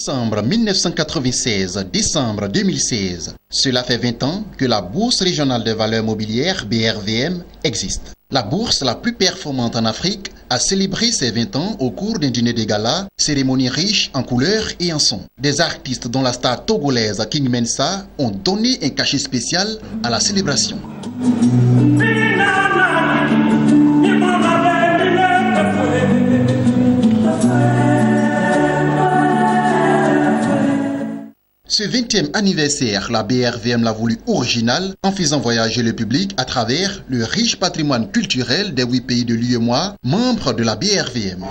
Décembre 1996, décembre 2016. Cela fait 20 ans que la Bourse régionale des valeurs mobilières, BRVM, existe. La bourse la plus performante en Afrique a célébré ses 20 ans au cours d'un dîner de gala, cérémonie riche en couleurs et en sons. Des artistes dont la star togolaise King Mensa ont donné un cachet spécial à la célébration. Ce 20e anniversaire, la BRVM l'a voulu original en faisant voyager le public à travers le riche patrimoine culturel des 8 pays de l'UEMOA, membres de la BRVM.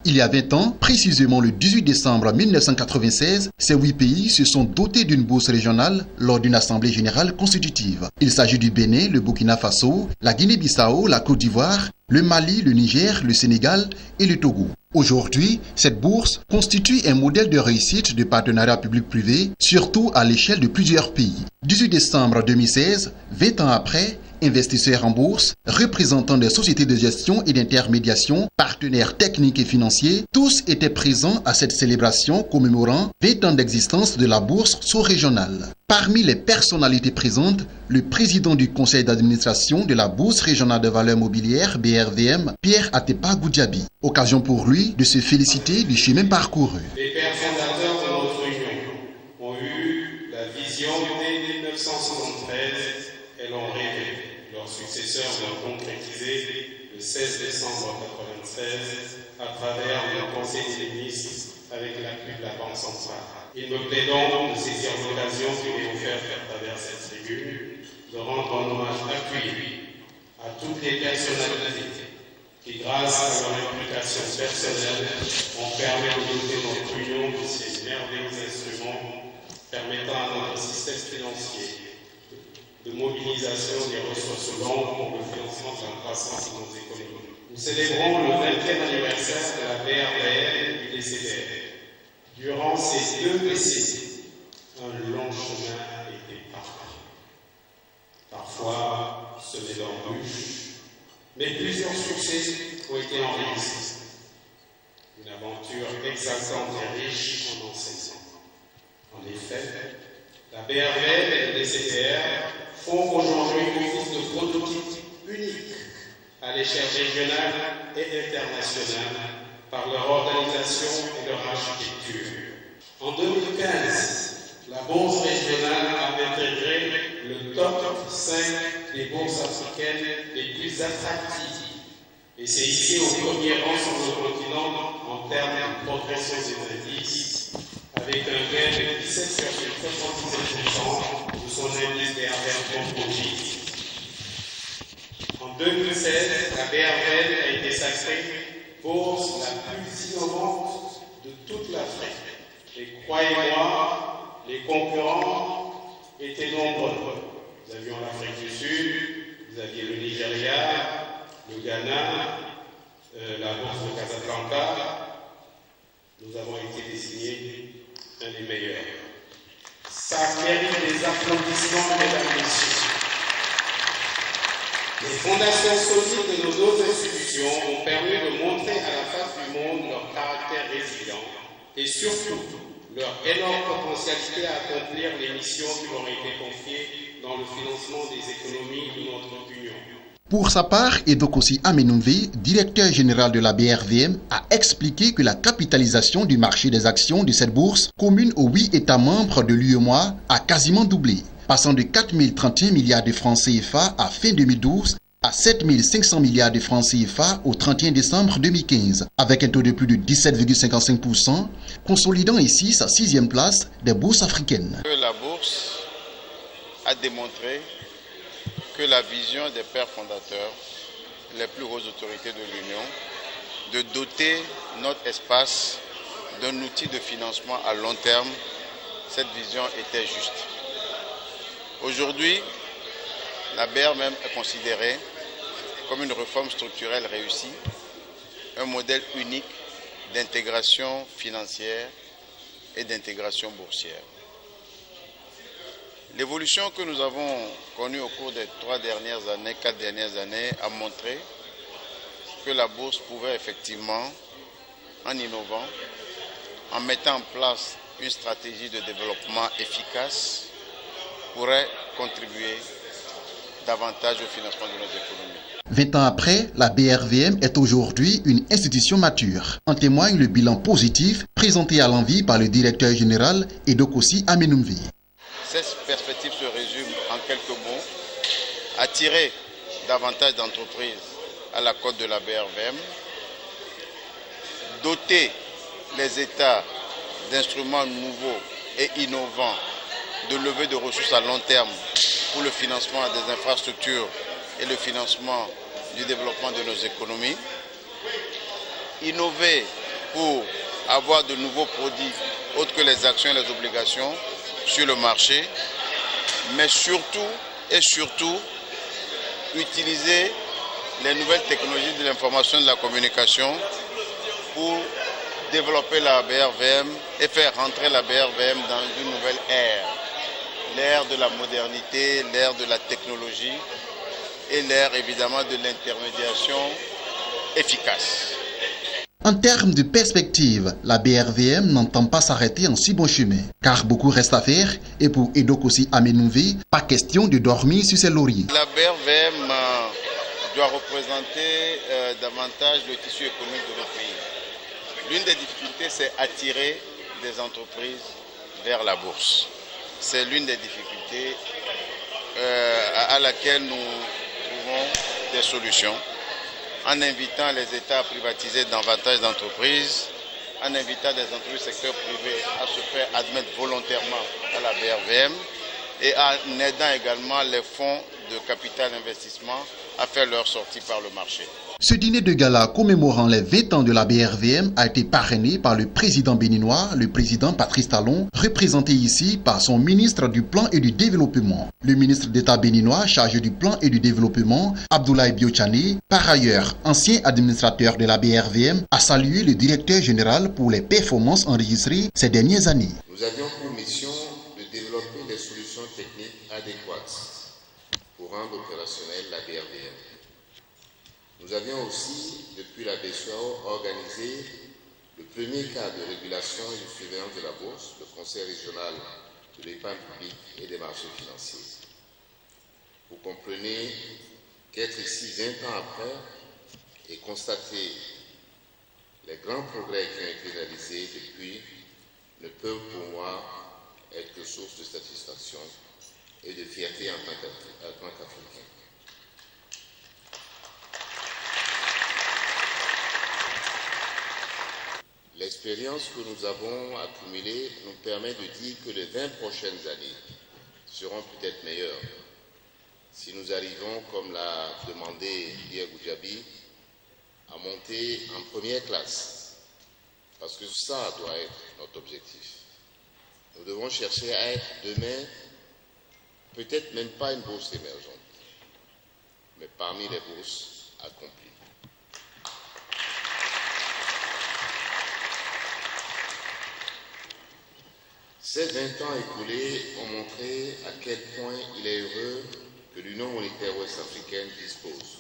Il y a 20 ans, précisément le 18 décembre 1996, ces 8 pays se sont dotés d'une bourse régionale lors d'une assemblée générale constitutive. Il s'agit du Bénin, le Burkina Faso, la Guinée-Bissau, la Côte d'Ivoire, le Mali, le Niger, le Sénégal et le Togo. Aujourd'hui, cette bourse constitue un modèle de réussite de partenariat public-privé, surtout à l'échelle de plusieurs pays. 18 décembre 2016, 20 ans après, investisseurs en bourse, représentants des sociétés de gestion et d'intermédiation, partenaires techniques et financiers, tous étaient présents à cette célébration commémorant 20 ans d'existence de la bourse sous-régionale. Parmi les personnalités présentes, le président du conseil d'administration de la Bourse régionale de valeurs mobilières, BRVM, Pierre Atepa Goudiaby. Occasion pour lui de se féliciter du chemin parcouru. Les pères fondateurs de notre union ont eu la vision dès 1973 et l'ont rêvé. Leurs successeurs l'ont concrétisé le 16 décembre 1996 à travers le Conseil des ministres avec l'appui de la Banque centrale. Il me plaît donc de saisir l'occasion qui m'est offerte à travers cette tribune de rendre un hommage appuyé à toutes les personnalités qui, grâce à leur implication personnelle, ont permis de doter notre union de ces merveilleux instruments permettant à notre système financier de mobilisation des ressources longues pour le financement de la croissance de nos économies. Nous célébrons le 20e anniversaire de la BRVM et du DCDR. Durant ces 2 décennies, un long chemin a été parcouru. Parfois semé d'embûches, mais plusieurs succès ont été enregistrés. Une aventure exaltante et riche en enseignements. En effet, la BRVM et le DCDR font aujourd'hui office de prototype unique à l'échelle régionale et internationale par leur organisation et leur architecture. En 2015, la Bourse régionale a intégré le top 5 des bourses africaines les plus attractives et s'est hissé au premier rang sur le continent en termes de progression des indices, avec un gain de 17,77% de son indice BRVM composite. En 2016, la BRVM a été sacrée bourse la plus innovante de toute l'Afrique. Et croyez-moi, les concurrents étaient nombreux. Nous avions l'Afrique du Sud, vous aviez le Nigeria, le Ghana, la bourse de Casablanca. Nous avons été désignés un des meilleurs. Ça mérite des applaudissements, mesdames et messieurs. Les fondations solides de nos autres institutions ont permis de montrer à la face du monde leur caractère résilient et surtout leur énorme potentialité à accomplir les missions qui leur ont été confiées dans le financement des économies de notre Union. Pour sa part, Edokosi Amenumve, directeur général de la BRVM, a expliqué que la capitalisation du marché des actions de cette bourse, commune aux 8 États membres de l'UEMOA, a quasiment doublé, passant de 4 031 milliards de francs CFA à fin 2012 à 7 500 milliards de francs CFA au 31 décembre 2015, avec un taux de plus de 17,55%, consolidant ici sa 6e place des bourses africaines. La bourse a démontré que la vision des pères fondateurs, les plus grosses autorités de l'Union, de doter notre espace d'un outil de financement à long terme, cette vision était juste. Aujourd'hui, la BRVM est considérée comme une réforme structurelle réussie, un modèle unique d'intégration financière et d'intégration boursière. L'évolution que nous avons connue au cours des 4 dernières années a montré que la bourse pouvait effectivement, en innovant, en mettant en place une stratégie de développement efficace, pourrait contribuer davantage au financement de nos économies. 20 ans après, la BRVM est aujourd'hui une institution mature. En témoigne le bilan positif présenté à l'envi par le directeur général Edokossi Amenumvi. Cette perspective se résume en quelques mots: attirer davantage d'entreprises à la côte de la BRVM, doter les États d'instruments nouveaux et innovants de levée de ressources à long terme pour le financement des infrastructures et le financement du développement de nos économies, innover pour avoir de nouveaux produits autres que les actions et les obligations sur le marché, mais surtout utiliser les nouvelles technologies de l'information et de la communication pour développer la BRVM et faire rentrer la BRVM dans une nouvelle ère, l'ère de la modernité, l'ère de la technologie et l'ère évidemment de l'intermédiation efficace. En termes de perspective, la BRVM n'entend pas s'arrêter en si bon chemin, car beaucoup reste à faire et pour Edokossi Amenumvi, pas question de dormir sur ses lauriers. La BRVM doit représenter davantage le tissu économique de notre pays. L'une des difficultés, c'est attirer des entreprises vers la bourse. C'est l'une des difficultés à laquelle nous trouvons des solutions, en invitant les États à privatiser davantage d'entreprises, en invitant des entreprises du secteur privé à se faire admettre volontairement à la BRVM et en aidant également les fonds de capital investissement à faire leur sortie par le marché. Ce dîner de gala commémorant les 20 ans de la BRVM a été parrainé par le président béninois, le président Patrice Talon, représenté ici par son ministre du Plan et du Développement. Le ministre d'État béninois chargé du Plan et du Développement, Abdoulaye Biotchane, par ailleurs ancien administrateur de la BRVM, a salué le directeur général pour les performances enregistrées ces dernières années. Nous avions pour mission de développer des solutions techniques adéquates pour rendre opérationnelle la BRVM. Nous avions aussi, depuis la BCEAO, organisé le premier cadre de régulation et de surveillance de la bourse, le Conseil régional de l'épargne publique et des marchés financiers. Vous comprenez qu'être ici 20 ans après et constater les grands progrès qui ont été réalisés depuis ne peuvent pour moi être que source de satisfaction et de fierté en tant qu'Africain. L'expérience que nous avons accumulée nous permet de dire que les 20 prochaines années seront peut-être meilleures si nous arrivons, comme l'a demandé Pierre Goudiaby, à monter en première classe. Parce que ça doit être notre objectif. Nous devons chercher à être demain, peut-être même pas une bourse émergente, mais parmi les bourses accomplies. Ces 20 ans écoulés ont montré à quel point il est heureux que l'Union monétaire ouest-africaine dispose,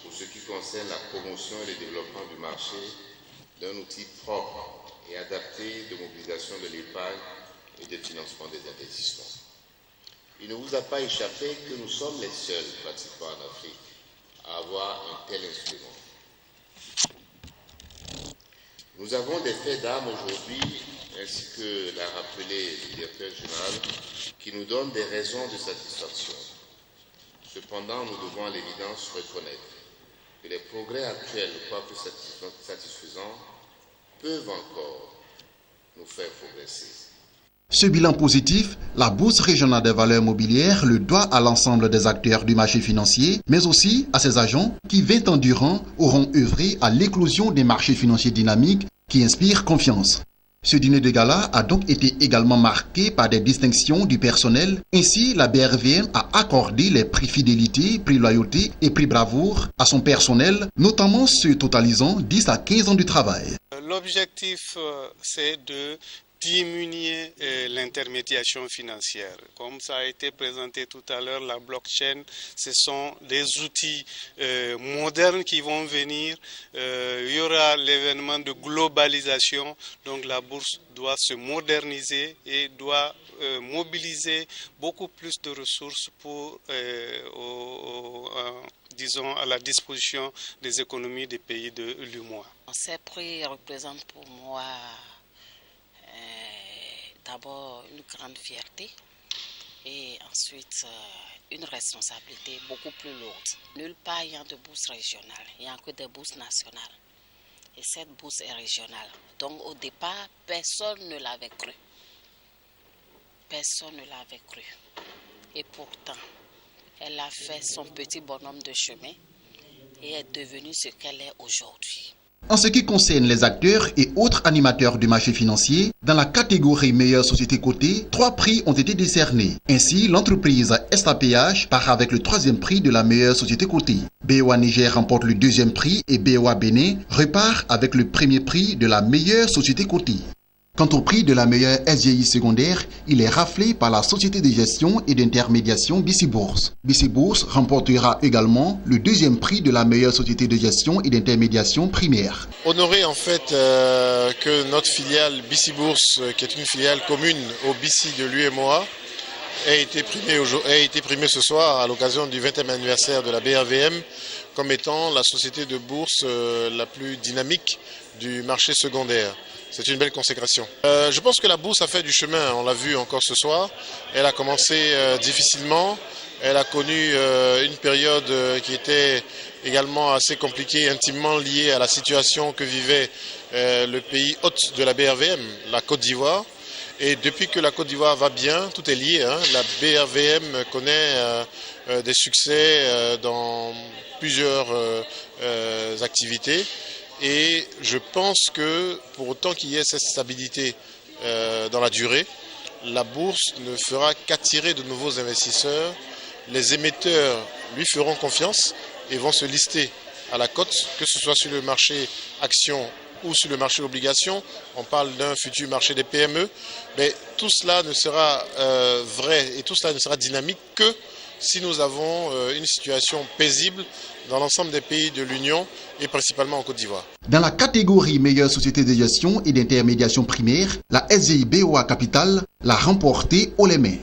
pour ce qui concerne la promotion et le développement du marché, d'un outil propre et adapté de mobilisation de l'épargne et de financement des investissements. Il ne vous a pas échappé que nous sommes les seuls, pratiquement en Afrique, à avoir un tel instrument. Nous avons des faits d'armes aujourd'hui, ainsi que l'a rappelé le directeur général, qui nous donnent des raisons de satisfaction. Cependant, nous devons à l'évidence reconnaître que les progrès actuels, quoique satisfaisants, peuvent encore nous faire progresser. Ce bilan positif, la Bourse régionale des valeurs mobilières le doit à l'ensemble des acteurs du marché financier, mais aussi à ses agents qui, 20 ans durant, auront œuvré à l'éclosion des marchés financiers dynamiques qui inspirent confiance. Ce dîner de gala a donc été également marqué par des distinctions du personnel. Ainsi, la BRVM a accordé les prix fidélité, prix loyauté et prix bravoure à son personnel, notamment ceux totalisant 10 à 15 ans de travail. L'objectif, c'est de diminuer l'intermédiation financière. Comme ça a été présenté tout à l'heure, la blockchain, ce sont des outils modernes qui vont venir. Il y aura l'événement de globalisation, donc la bourse doit se moderniser et doit mobiliser beaucoup plus de ressources pour, disons, à la disposition des économies des pays de l'UEMOA. Ces prix représentent pour moi d'abord une grande fierté et ensuite une responsabilité beaucoup plus lourde. Nulle part il y a de bourse régionale, il n'y a que des bourses nationales. Et cette bourse est régionale. Donc au départ, personne ne l'avait cru. Personne ne l'avait cru. Et pourtant, elle a fait son petit bonhomme de chemin et est devenue ce qu'elle est aujourd'hui. En ce qui concerne les acteurs et autres animateurs du marché financier, dans la catégorie meilleure société cotée, 3 prix ont été décernés. Ainsi, l'entreprise SAPH part avec le 3e prix de la meilleure société cotée. BOA Niger remporte le 2e prix et BOA Bénin repart avec le 1er prix de la meilleure société cotée. Quant au prix de la meilleure SGI secondaire, il est raflé par la société de gestion et d'intermédiation BC Bourse. BC Bourse remportera également le 2e prix de la meilleure société de gestion et d'intermédiation primaire. Honoré en fait que notre filiale BC Bourse, qui est une filiale commune au BC de l'UEMOA, ait été primée ce soir à l'occasion du 20e anniversaire de la BRVM comme étant la société de bourse la plus dynamique du marché secondaire. C'est une belle consécration. Je pense que la bourse a fait du chemin, on l'a vu encore ce soir. Elle a commencé difficilement, elle a connu une période qui était également assez compliquée, intimement liée à la situation que vivait le pays hôte de la BRVM, la Côte d'Ivoire. Et depuis que la Côte d'Ivoire va bien, tout est lié. La BRVM connaît des succès dans plusieurs activités. Et je pense que pour autant qu'il y ait cette stabilité dans la durée, la bourse ne fera qu'attirer de nouveaux investisseurs. Les émetteurs lui feront confiance et vont se lister à la cote, que ce soit sur le marché actions ou sur le marché obligations. On parle d'un futur marché des PME. Mais tout cela ne sera vrai et tout cela ne sera dynamique que si nous avons une situation paisible dans l'ensemble des pays de l'Union et principalement en Côte d'Ivoire. Dans la catégorie meilleure société de gestion et d'intermédiation primaire, la SGI BOA Capital l'a remporté haut les mains.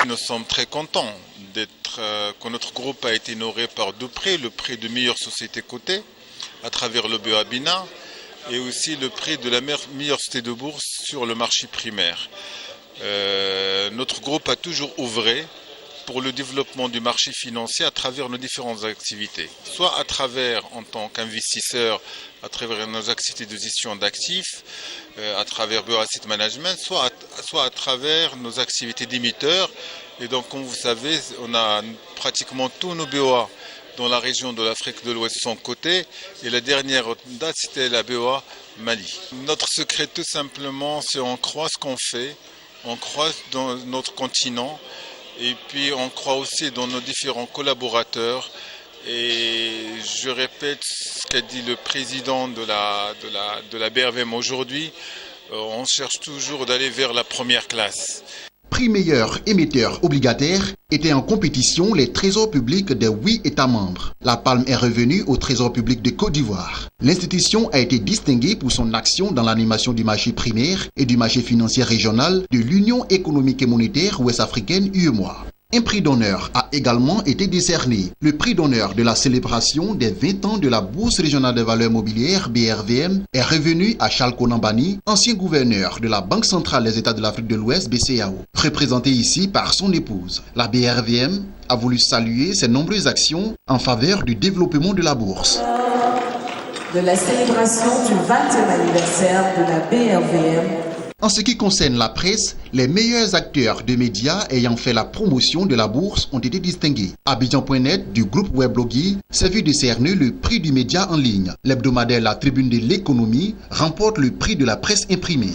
Nous sommes très contents que notre groupe a été honoré par 2 prix, le prix de meilleure société cotée à travers le BOA Bénin et aussi le prix de la meilleure société de bourse sur le marché primaire. Notre groupe a toujours œuvré pour le développement du marché financier à travers nos différentes activités, soit à travers, en tant qu'investisseur, à travers nos activités de gestion d'actifs, à travers BOA Asset Management, soit à travers nos activités d'émetteurs. Et donc, comme vous savez, on a pratiquement tous nos BOA dans la région de l'Afrique de l'Ouest sont cotés. Et la dernière date, c'était la BOA Mali. Notre secret, tout simplement, c'est on croit ce qu'on fait, on croit dans notre continent, et puis on croit aussi dans nos différents collaborateurs. Et je répète ce qu'a dit le président de la BRVM aujourd'hui, on cherche toujours d'aller vers la première classe. Prix meilleur émetteur obligataire étaient en compétition les trésors publics des 8 États membres. La palme est revenue au Trésor public de Côte d'Ivoire. L'institution a été distinguée pour son action dans l'animation du marché primaire et du marché financier régional de l'Union économique et monétaire ouest-africaine UEMOA. Un prix d'honneur a également été décerné. Le prix d'honneur de la célébration des 20 ans de la Bourse régionale des valeurs mobilières BRVM est revenu à Charles Konambani, ancien gouverneur de la Banque centrale des États de l'Afrique de l'Ouest BCEAO, représenté ici par son épouse. La BRVM a voulu saluer ses nombreuses actions en faveur du développement de la bourse. De la célébration du 20e anniversaire de la BRVM. En ce qui concerne la presse, les meilleurs acteurs de médias ayant fait la promotion de la bourse ont été distingués. Abidjan.net du groupe Weblogui s'est vu décerner le prix du média en ligne. L'hebdomadaire La Tribune de l'économie remporte le prix de la presse imprimée.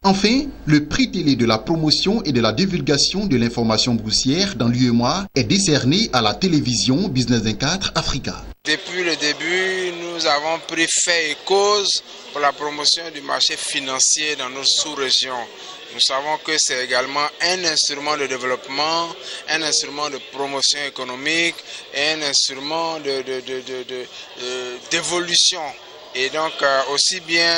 Enfin, le prix télé de la promotion et de la divulgation de l'information boursière dans l'UEMOA est décerné à la télévision Business 24 Africa. Depuis le début, nous avons pris fait et cause pour la promotion du marché financier dans nos sous-régions. Nous savons que c'est également un instrument de développement, un instrument de promotion économique et un instrument d'évolution. Et donc aussi bien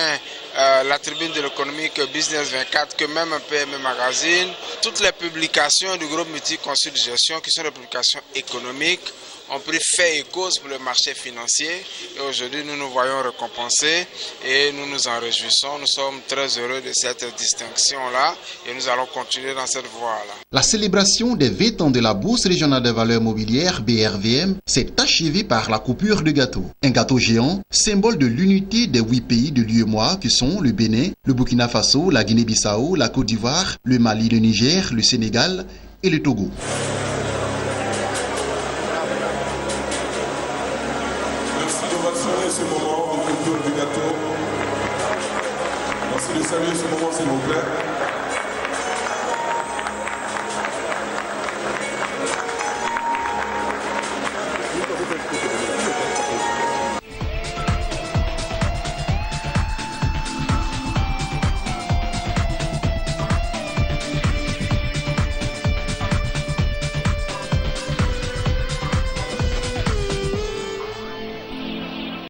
la tribune de l'économie que Business 24 que même PME Magazine, toutes les publications du groupe Multiconsult de gestion qui sont des publications économiques ont pris fait et cause pour le marché financier et aujourd'hui nous nous voyons récompensés et nous nous en réjouissons. Nous sommes très heureux de cette distinction-là et nous allons continuer dans cette voie-là. La célébration des 20 ans de la Bourse régionale des valeurs mobilières BRVM s'est achevée par la coupure de gâteau. Un gâteau géant, symbole de l'unité des 8 pays de l'UEMOA qui sont le Bénin, le Burkina Faso, la Guinée-Bissau, la Côte d'Ivoire, le Mali, le Niger, le Sénégal et le Togo. Ce moment de culture du gâteau. Merci de saluer ce moment, s'il vous plaît.